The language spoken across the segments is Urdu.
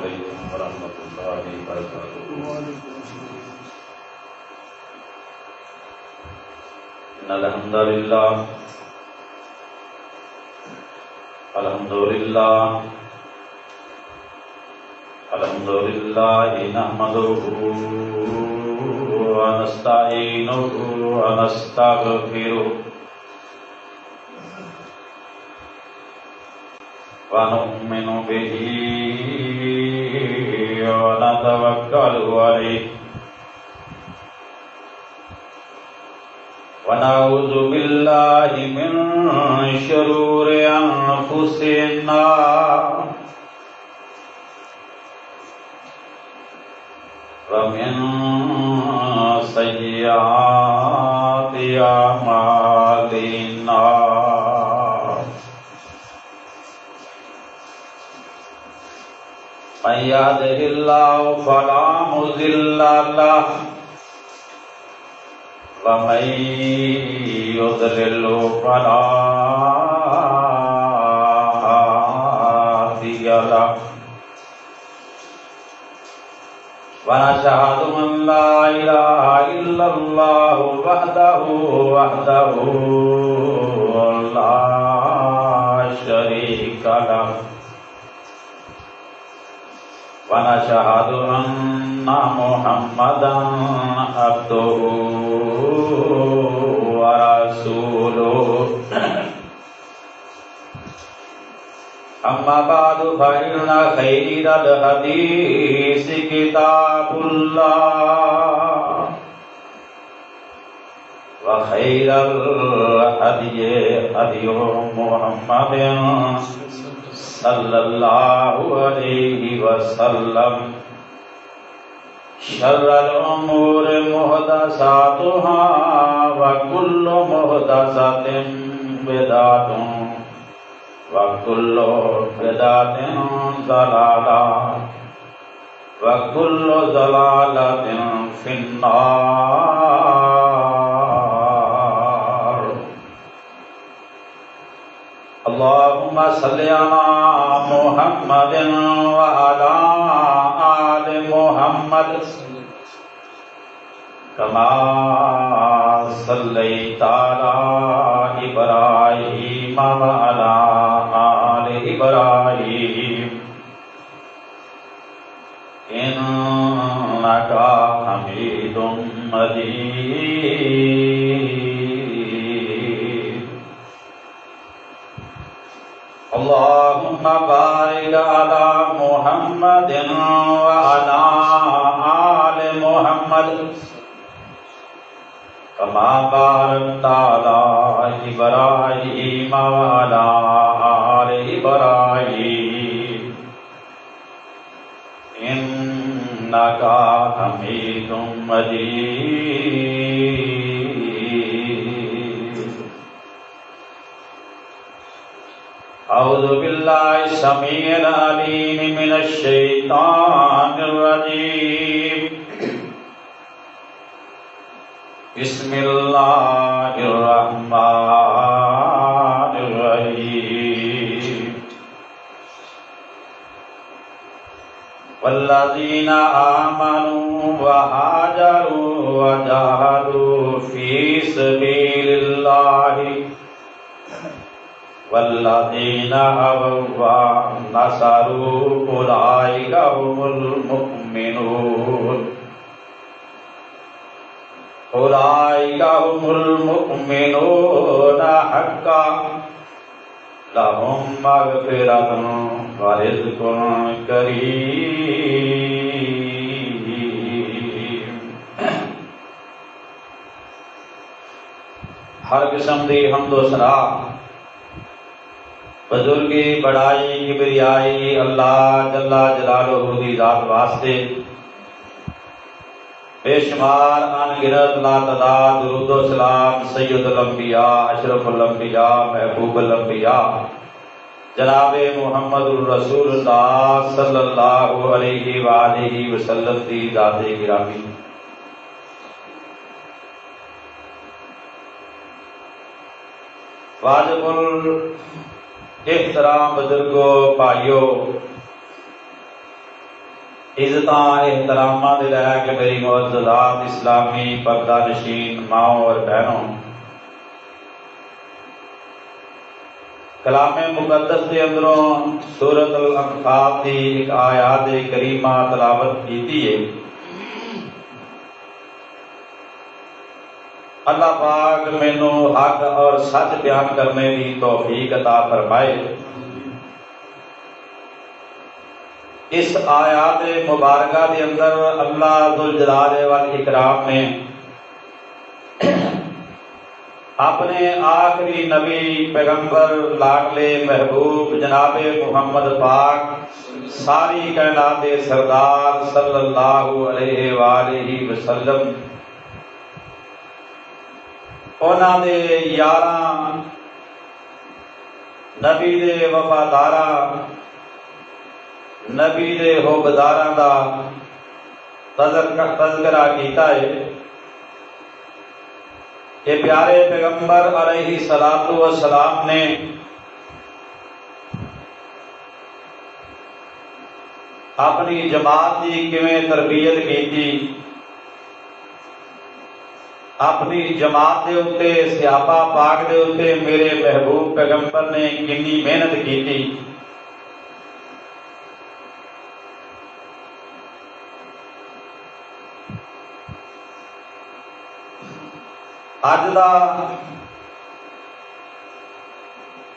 علیکم ورحمۃ اللہ وبرکاتہ۔ ان الحمد للہ الحمد للہ نحمدہ ونستعینہ ونستغفرہ ونؤمن بہ ونتوکل علیہ ونعوذ باللہ من شرور انفسنا ومن سیئات اعمالنا من يهده الله فلا مضل له ومن يضلل فلا هادي له ونشهد أن لا إله إلا الله وحده لا شريك له ونشهد أن محمدا عبده ورسوله أما بعد فإن خير الحديث كتاب الله وخير الهدي هدي محمد صلى الله عليه وسلم شر الأمور محدثاتها وكل محدثة بدعة وكل بدعة ضلالة وكل ضلالة في النار اللهم صل على محمد وعلى آل محمد كما صليت على إبراهيم وعلى آل إبراهيم إنك حميد مجيد اللهم بارك على محمد وعلى آل محمد كما باركت على إبراهيم وعلى آل إبراهيم إنك حميد مجيد أعوذ بالله السميع العليم من الشيطان الرجيم بسم الله الرحمن الرحيم والذين آمنوا وهاجروا وجاهدوا في سبيل الله والذين آووا ونصروا أولئك هم المؤمنون أولئك هم المؤمنون حقا لهم مغفرة ورزق كريم ہر قسم دی حمد و ثنا بزرگی بڑائی کبریائی اللہ جل جلالہ دی ذات واسطے بے شمار انگنت لا تعداد درود و سلام سید الانبیاء اشرف الانبیاء محبوب الانبیاء جناب محمد الرسول اللہ صلی اللہ علیہ وآلہ وسلم دی ذات گرامی واجب الاحترام بزرگوں بھائیوں عزتاں احتراماں دے لے کے میری معززات اسلامی پردہ نشین ماؤں اور بہنوں، کلام مقدس کے اندروں سورۃ الانفال کی ایک آیات کریمہ تلاوت کیتی ہے۔ اللہ پاک مینوں حق اور سچ بیان کرنے کی توفیق عطا فرمائے۔ اس آیات مبارکہ کے اندر اللہ ذوالجلال والاکرام نے اپنے آخری نبی پیغمبر لاڈلے محبوب جناب محمد پاک ساری کائنات سردار صلی اللہ علیہ وآلہ وسلم انہاں دے یاراں نبی دے وفاداراں نبی دے حبداراں دا تذکرہ کیتا ہے۔ یہ پیارے پیغمبر علیہ الصلوۃ والسلام نے اپنی جماعت کی کیویں تربیت کی، اپنی جماعت دے اوتے صحابہ پاک دے اوتے میرے محبوب پیغمبر نے کتنی محنت کی تھی۔ اج دا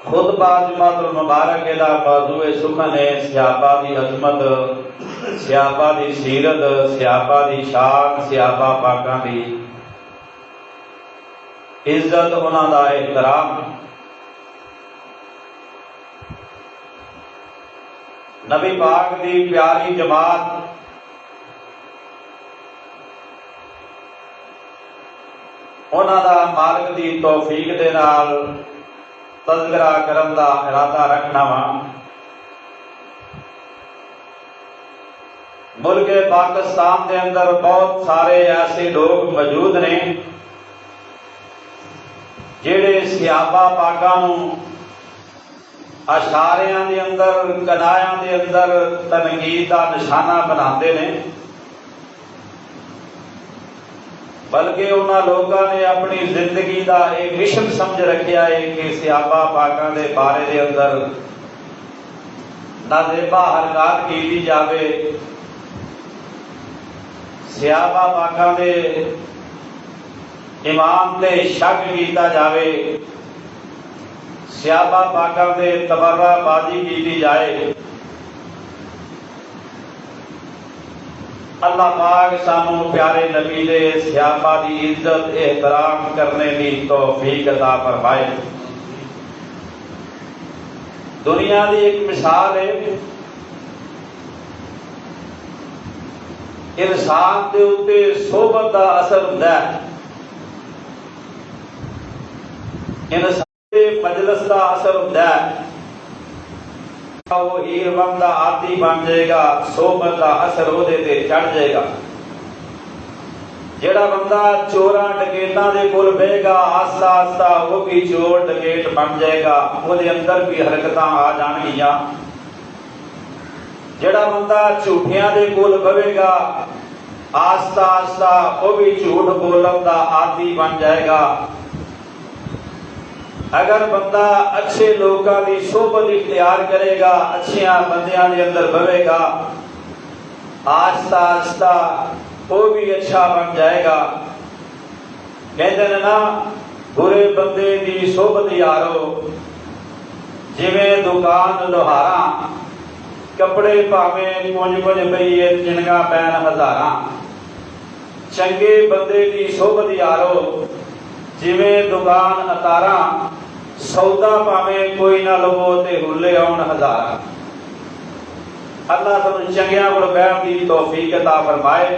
خطبہ جمعۃ المبارک دا موضوع سخن ہے صحابہ دی عظمت، صحابہ دی سیرت، صحابہ دی شان، صحابہ پاکاں دی عزت، انہاں دا احترام۔ نبی پاک دی پیاری جماعت انہاں دا مالک دی توفیق دے نال تذکرہ کرن دا ارادہ رکھنا وا۔ ملک پاکستان دے اندر بہت سارے ایسے لوگ موجود نے جڑے صحابہ پاکاں نوں اشعاریاں دے اندر، کنایاں دے اندر تنقید دا نشانہ بناندے نے، بلکہ انہاں لوگاں نے اپنی زندگی دا ایک مشن سمجھ رکھیا ہے کہ صحابہ پاکاں دے بارے دے اندر نازیبا حرکات کی جاوے، صحابہ پاکاں دے ایمان تے شک کیتا جاوے، صحابہ پاکاں دے تبرہ بازی کی جائے۔ اللہ پاک سانو پیارے نبی دے صحابہ دی عزت احترام کرنے کی توفیق عطا فرمائے۔ دنیا دی ایک مثال ہے، انسان دے اوتے صحبت دا اثر ہوندا ہے، انسان دے مجلس دا اثر ہوندا ہے۔ وہ ہیر بندہ عادی بن جائے گا، صحبت دا اثر وہ دے چڑھ جائے گا۔ جڑا بندہ چوراں ڈکیتاں دے کول بہے گا، آہستہ آہستہ وہ بھی چور ڈکیت بن جائے گا، وہ دے اندر بھی حرکتاں آ جان گیاں۔ جڑا بندہ جھوٹیاں دے کول بہے گا، آہستہ آہستہ وہ بھی جھوٹ بولن دا عادی بن جائے گا۔ اگر بندہ اچھے لوگوں کی صحبت اختیار کرے گا، اچھیاں بندیاں دے اندر بہے گا، آہستہ آہستہ وہ بھی اچھا بن جائے گا۔ کہتے ہیں نا، برے بندے دی صحبت یارو جویں دکان لوہاراں، کپڑے پاویں کنج کنج پئیے چنگا پین ہزاراں۔ چنگے بندے دی صحبت یارو جویں دکان اتاراں، سودا پاویں کوئی نہ لو تے ہلے آن ہزاراں۔ اللہ سانوں چنگیاں کول بیٹھن دی توفیق عطا فرمائے۔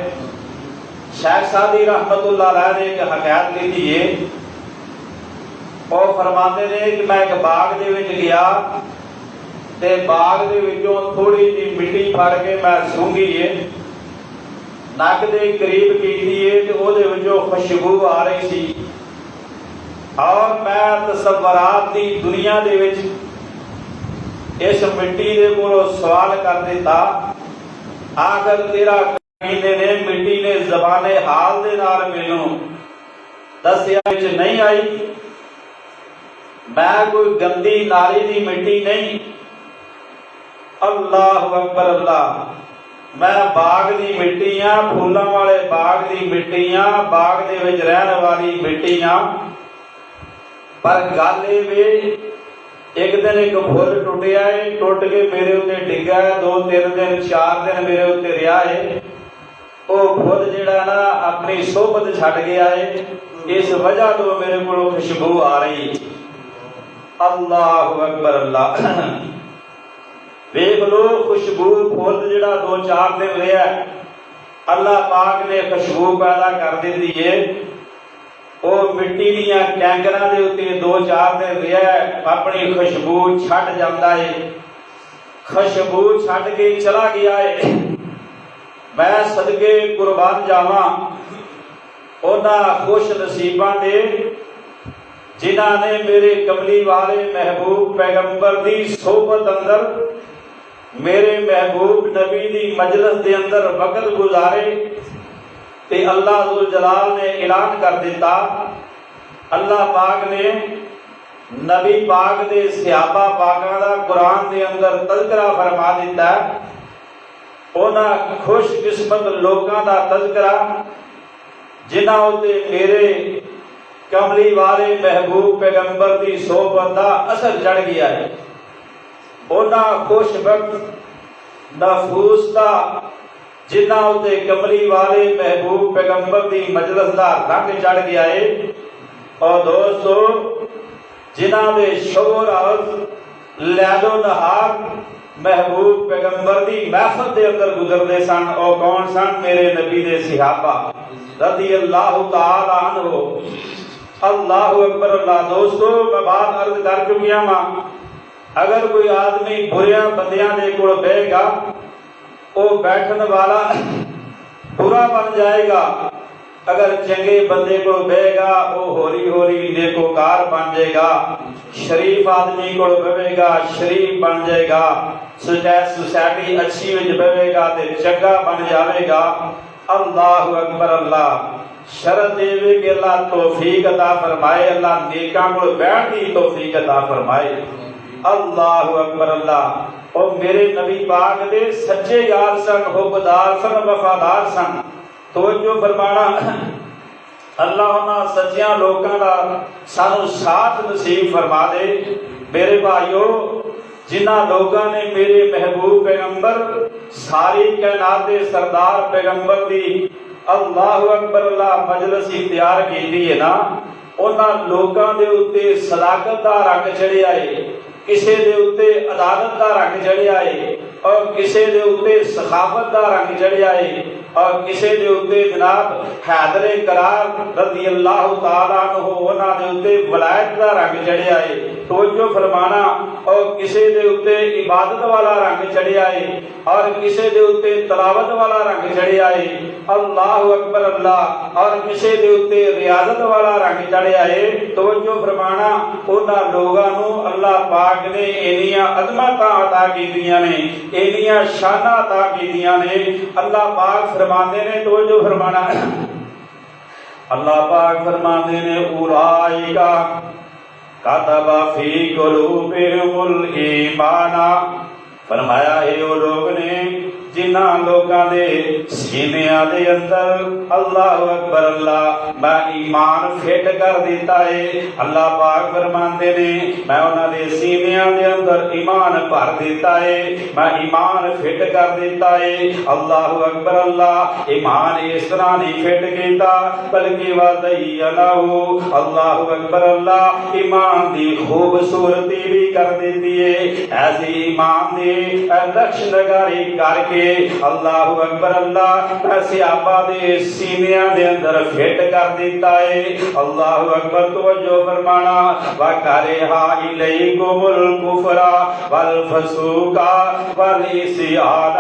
شیخ سعدی رحمت اللہ علیہ نے ایک حکایت لکھی ہے، وہ فرماتے نے کہ میں ایک باغ دے وچ گیا تے باغ دے وچوں تھوڑی جی مٹی پھڑ کے میں سونگھی ہے، نک دے قریب کیتی ہے تے او دے وچوں خوشبو آ رہی سی، اور میں تصورات دی دنیا دے وچ اس مٹی دے کولوں سوال کر دیتا آخر تیرا کمینے نے مٹی نے زبان حال دے نال مینوں دسیا وچ نہیں آئی، میں کوئی گندی ناری دی مٹی نہیں۔ اللہ اکبر اللہ، میں باغ دی مٹی ہاں، پھولاں والے باغ دی مٹی ہاں، باغ دے وچ رہن والی مٹی ہاں، پر گل اے وے ایک دن ایک پھول ٹوٹیا ہے، ٹوٹ کے میرے اتنے ڈگا ہے، 2-3 دن 4 دن میرے اتنے رہا ہے، وہ پھول جڑا نا اپنی صحبت چھڈ گیا ہے، اس وجہ تو میرے کو خوشبو آ رہی۔ اللہ اکبر اللہ، دیکھ لو خوشبو پھول جڑا 2-4 دن رہا ہے، اللہ پاک نے خوشبو پیدا کر دیتی ہے، وہ مٹی دیاں کینکراں دے اوتے 2-4 دن رہا ہے، اپنی خوشبو چھڈ جاندا ہے، خوشبو چھڈ کے چلا گیا ہے۔ میں صدقے قربان جاواں انہاں خوش نصیباں دے جنہاں نے میرے کملی والے محبوب پیغمبر دی صحبت اندر، میرے محبوب نبی دی مجلس دے اندر وقت گزارے، تے اللہ ذوالجلال نے اعلان کر دیتا، اللہ پاک نے نبی پاک دے صحابہ پاکاں دا قرآن دے اندر تذکرہ فرما دیتا ہے، انہاں خوش قسمت لوکاں دا تذکرہ جنہاں اُتے میرے کملی والے محبوب پیغمبر دی صحبت دا اثر چڑھ گیا ہے، انہاں خوش وقت نفوس دا جنہاں اُتے کملی والے محبوب پیغمبر دی مجلس دا رنگ چڑھ گیا ہے، اور دوستو جنہاں دے شعور عرض لیل و نہار محبوب پیغمبر دی محفل دے اندر گزرتے سن، اور کون سن؟ میرے نبی دے صحابہ رضی اللہ تعالی عنہ۔ اللہ اکبر اللہ، دوستو میں بات عرض کر چکیا ماں، اگر کوئی آدمی بریاں بندیاں دے کول بیٹھے گا، وہ بیٹھن والا برا بن جائے گا، اگر چنگے بندے کو بیٹھے گا وہ ہولی ہولی نیکوکار بن جائے گا، شریف آدمی کو بیٹھے گا شریف بن جائے گا، سوسائٹی اچھی وچ بیٹھے گا تے چنگا بن جاوے گا۔ اللہ اکبر اللہ، شرط دے کہ اللہ توفیق عطا فرمائے، اللہ نیکاں کو بیٹھ دی توفیق عطا فرمائے۔ اللہ اکبر اللہ، اور میرے نبی پاک دے سچے یار سن، حبدار سن، وفادار سن۔ توجہ فرمانا، اللہ انہاں سچیاں لوکاں دا سانو ساتھ نصیب فرما دے۔ میرے بھائیو، جنہاں لوگاں نے میرے محبوب پیغمبر ساری کائنات دے سردار پیغمبر دی اللہ اکبر اللہ مجلس اختیار کی ہے نا، انہاں لوگاں دے اوتے صداقت دا رنگ چڑھیا ہے، کسے دے اوتے عدالت دا رنگ چڑھیا ہے، اور کسے دے اوتے سخاوت دا رنگ چڑھیا ہے، اور کسے دے اوتے جناب حیدر کرار رضی اللہ تعالی عنہ انہاں دے اوتے ولایت دا رنگ چڑھیا ہے۔ توجہ فرمانا، اور کسے دے اوتے عبادت والا رنگ چڑھیا ہے، اور کسے دے اوتے تلاوت والا رنگ چڑھیا ہے۔ اللہ اکبر اللہ، اور کسے دے اوتے ریاضت والا رنگ چڑھیا ہے۔ توجہ فرمانا، انہاں لوگاں نو اللہ پاک نے انیاں عظمتاں عطا کیتیاں نے، انیاں شاناں عطا کیتیاں نے۔ اللہ پاک فرماندے نے، توجہ فرمانا، اللہ پاک فرماندے نے اولائکا کتب فی قلوبہم الایمان، فرمایا ہے وہ لوگ نے جنہاں لوگاں دے سینیاں دے اندر اللہ اکبر اللہ میں ایمان فٹ کر دیتا ہے۔ اللہ پاک فرماندے نے میں انہاں دے سینیاں دے اندر ایمان بھر دیتا ہے، میں ایمان فٹ کر دیتا ہے۔ اللہ اکبر اللہ، ایمان اس طرح نہیں فٹ کیتا بلکہ وزینہ، اللہ اکبر اللہ ایمان دی خوبصورتی بھی کر دیتی ہے، ایسی ایمان دی نقش نگاری کر کے اللہ اکبر اللہ صحابہ دے سینیاں دے اندر فٹ کر دیتا ہے۔ اللہ اکبر، توجہ فرمانا، وَكَرِهَ إِلَيْكُمُ الْكُفْرَ وَالْفُسُوقَ وَالْعِصْيَانَ،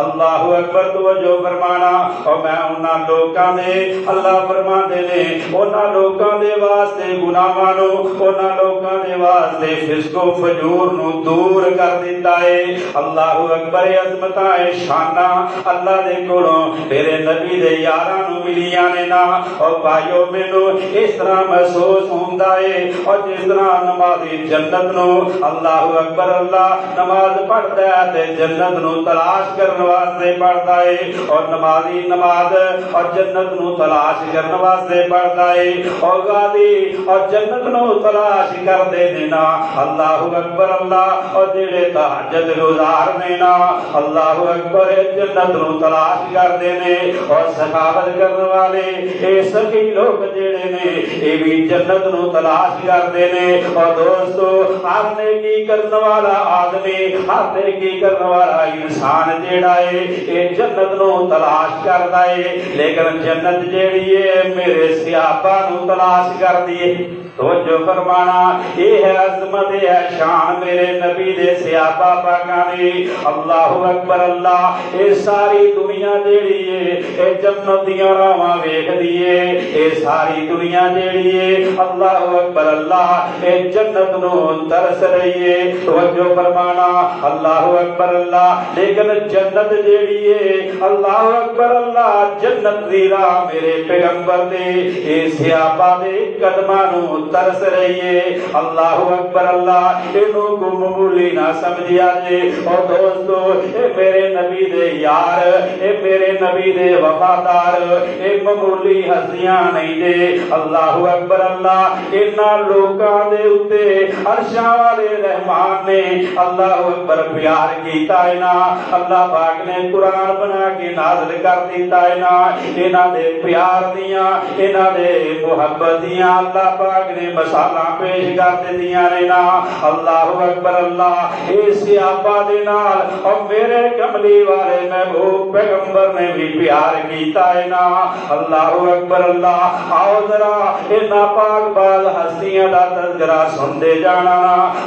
اللہ اکبر، توجہ فرمانا، اور میں انہاں لوکاں نے اللہ فرماندے نے انہاں لوکاں دے واسطے گناہاں نو، انہاں لوکاں دے واسطے فسق و فجور نو دور کر دیتا ہے۔ اللہ اکبر، عظمتاں شانہ اللہ دے کولوں میرے نبی دے یاراں نوں ملیاں نے نا او بھائیو مینوں اس طرح محسوس ہوندا ہے اور جس طرح نمازی جنت نو اللہ اکبر اللہ نماز پڑھدا ہے تے جنت نو تلاش کرن واسطے پڑھدا ہے اور نمازی نماز اور جنت نو تلاش کرن واسطے پڑھدا ہے اور غازی اور جنت نو تلاش کردے نے نا اللہ اکبر اللہ اور جڑے تہجد گزار نے نا اللہ اکبر جنت نو تلاش کردے نے اور سخاوت کرن والے اے سخی لوگ جڑے نے اے بھی جنت نو تلاش کردے نے اور دوستو ہر نیکی کرن والا آدمی ہر نیکی کرن والا انسان جیڑا ہے اے جنت نو تلاش کردا ہے لیکن جنت جیڑی ہے میرے صحابہ نو تلاش کردی ہے توجہ فرمانا یہ ہے عظمت ہے شان میرے نبی دے صحابہ پاکاں دی اللہ اکبر اللہ اے ساری دنیا جیڑی ہے اے جنت دیاں راواں ویکھدی ہے اے ساری دنیا جیڑی ہے اللہ اکبر اللہ اے جنت نو ترس رہی ہے توجہ فرمانا اللہ اکبر اللہ لیکن جنت جیڑی ہے اللہ اکبر اللہ جنت دی راہ میرے پیغمبر دے اے صحابہ دے قدماں نو ترس رہی ہے اللہ اکبر اللہ انہوں کو معمولی نہ سمجھیا جے اور دوستو اے میرے نبی دے یار اے میرے نبی دے وفادار اے معمولی ہستیاں نہیں دے اللہ اکبر اللہ انہاں لوکاں دے اتے عرشاں والے رحمان نے اللہ اکبر پیار کیتا ہے نا اللہ پاک نے قرآن بنا کے نازل کر دیتا ہے نا انہاں دے پیار دیاں انہاں دے محبت دیاں اللہ پاک نے مسالہ پیش کر دیاں نے نا اللہ اکبر اللہ اے صحابہ دے نال اور میرے کملی والے محبوب پیغمبر نے بھی پیار کیتا ہے نا اللہ اکبر اللہ آؤ ذرا اے ناپاک باز ہستیاں دا تذکرہ سندے جانا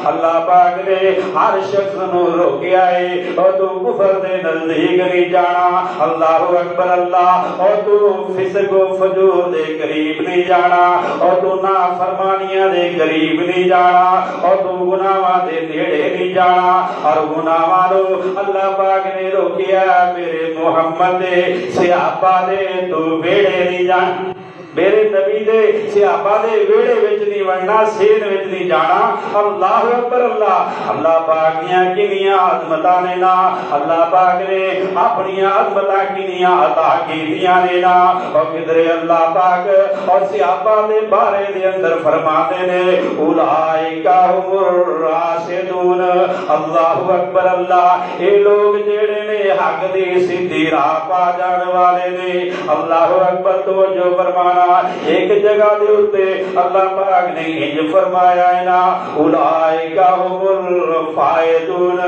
اللہ پاک نے ہر شخص نو روکیا ہے اور تو کفر دے نزدیک نہیں جانا اللہ اکبر اللہ اور تو فسق و فجور دے قریب نہیں جانا اور تو نافرمانیاں دے قریب نہیں جانا اور تو گناہاں دے نیڑے نہیں جانا اور گناہاں نو اللہ پاک نے روکیا میرے محمد دے صحابہ دے تو بیڑے نہیں جانا میرے نبی دے صحابہ دے ویڑے وچ نہیں وڑنا سین وچ نہیں جانا اللہ اکبر اللہ اللہ پاک دیاں کنیاں عظمتاں نے نا اللہ پاک نے اپنی عظمتاں کنیاں عطا کیتیاں نے نا اور کدھر اللہ پاک اور صحابہ دے بارے دے اندر فرماتے نے اولئک هم الراشدون اللہ اکبر اللہ اے لوگ جڑے نے حق دی سیدھی راہ پا جان والے نے اللہ اکبر توجہ فرمانا ایک جگہ دے اتے اللہ پاک نے انج فرمایا ہے نا اولئک هم الفائزون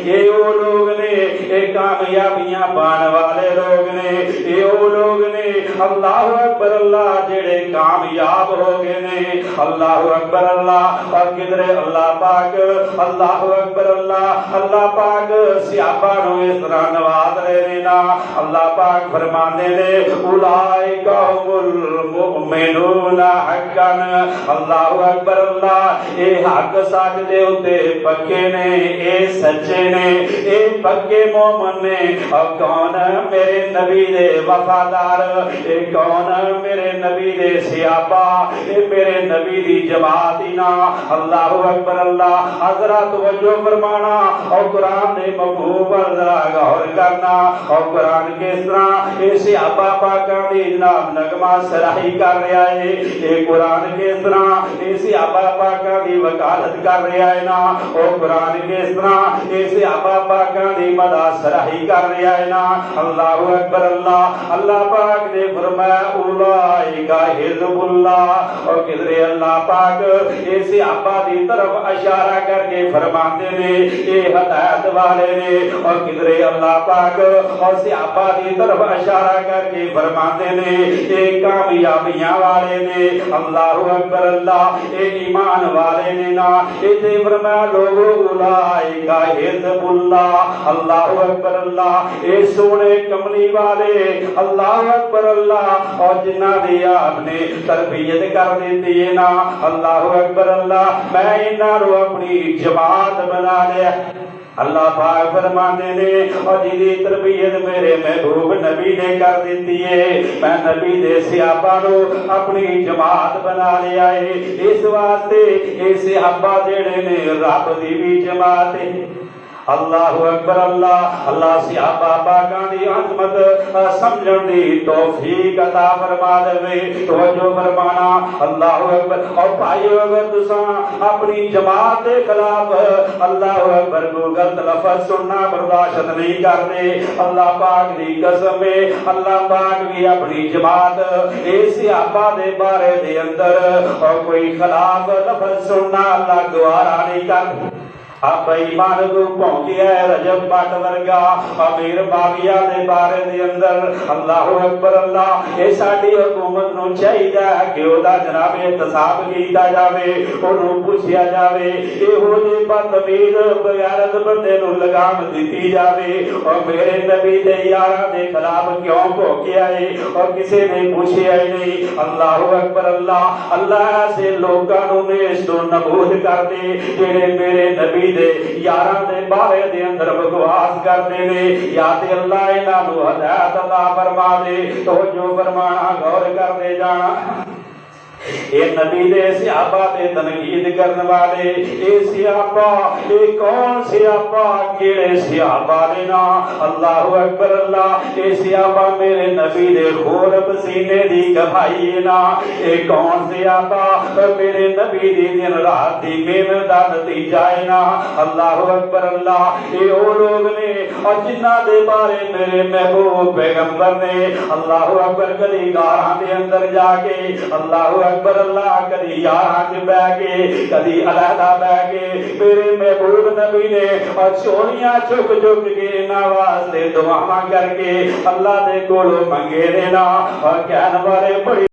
یہ وہ لوگ نے یہ کامیابیاں پانے والے لوگ نے یہ وہ لوگ نے اللہ اکبر اللہ جڑے کامیاب ہو گئے نے اللہ اکبر اللہ اور کدھر اللہ پاک اللہ اکبر اللہ پاک صحابہ نو اس طرح نواز رہے نا اللہ پاک فرمانے نے اولئک هم المؤمنون حقا اللہ اکبر اللہ اے حق سچ دے اتے پکے نے اے سچے نے اے پکے مومن نے اور کون میرے نبی دے وفادار اے کون میرے نبی دے صحابہ اے میرے نبی دی جماعتینا اللہ اکبر اللہ حضرات توجہ فرمانا اور قرآن دے مفہوم پر ذرا غور کرنا اور قرآن کس طرح اے صحابہ پاکاں دی جناب نغمہ سراہی کر رہا ہے اے قرآن کس طرح اے صحابہ پاکاں دی وکالت کر رہا ہے نا اور قرآن کس طرح اے صحابہ پاکاں دی مدح سراہی کر رہا ہے نا اللہ اکبر اللہ پاک نے فرمایا اولئک حزب اللہ اور کدھر اللہ پاک اے صحابہ دی طرف اشارہ کر کے فرماتے نے اے ہدایت والے نے اور کدھر اللہ پاک اور صحابہ دی طرف اشارہ کر کے فرماتے نے اے کامیابیاں والے نے اللہ اکبر اللہ اے ایمان والے نے نا اے فرمایا لوگو اولئک حزب اللہ اللہ اکبر اللہ اے سونے کملی والے اللہ اکبر اللہ اور جنہ دی آپ نے تربیت کر دیتی ہے نا اللہ اکبر اللہ میں انہاں نو اپنی جماعت بنا لیا اللہ پاک فرماتے نے اور جی تربیت میرے محبوب نبی نے کر دیتی ہے، میں نبی دے صحابہ نو اپنی جماعت بنا لیا ہے، اس واسطے اے صحابہ جڑے نے رب دی بھی جماعت ہے۔ اللہ اکبر، اللہ صحابہ پاکاں دی عظمت سمجھن دی توفیق عطا فرما دے۔ توجہ فرمانا، اللہ اکبر۔ اور بھائیو اگر تساں اپنی جماعت کے خلاف اللہ اکبر کو غلط لفظ سننا برداشت نہیں کرتے، اللہ پاک دی قسم ہے اللہ پاک بھی اپنی جماعت اے صحابہ دے بارے دے اندر اور کوئی خلاف لفظ سننا اللہ گوارا نہیں کرتے۔ اب ایمان کو پہنچیا ہے رجب بٹ ورگا امیر باغیہ دے بارے دے اندر اللہ اکبر، اللہ اے ساڈی حکومت نو چاہیے کہ او دا جناب احتساب کیتا جاوے، اونوں پوچھیا جاوے، ایہو جے بدتمیز بغیرت بندے نو لگام دتی جاوے، اور میرے نبی دے یاراں دے خلاف کیوں بھوکیا ہے اور کسے نے پوچھیا ہی نہیں۔ اللہ اکبر، اللہ ایسے لوکاں نو نیست و نابود کر دے جڑے میرے نبی دے یاراں دے بارے دے اندر بکواس کرتے نے، یا تے اللہ انہاں نو ہدایت عطا فرما دے۔ توجہ فرمانا، غور کر دے جانا، اے نبی دے صحابہ دے تنقید کرنے والے اے صحابہ، اے کون صحابہ، کیڑے صحابہ نے نا اللہ اکبر، اللہ اے صحابہ میرے نبی دے خون پسینے دی کمائی نا، اے کون صحابہ میرے نبی دی دن رات دی محنت دا نتیجہ ہے نا اللہ اکبر، اللہ اے او لوگ نے اور جنہ دے بارے میرے محبوب پیغمبر نے اللہ اکبر کدی گاراں دے اندر جا کے اللہ اکبر، اللہ کدی یاراں چ بیٹھ کے کدی علیحدہ بیٹھ کے میرے محبوب نبی نے اور چولیاں چک چک کے انہاں واسطے دعاواں کر کے اللہ دے کولوں منگے نے نا اور کہن والے بڑی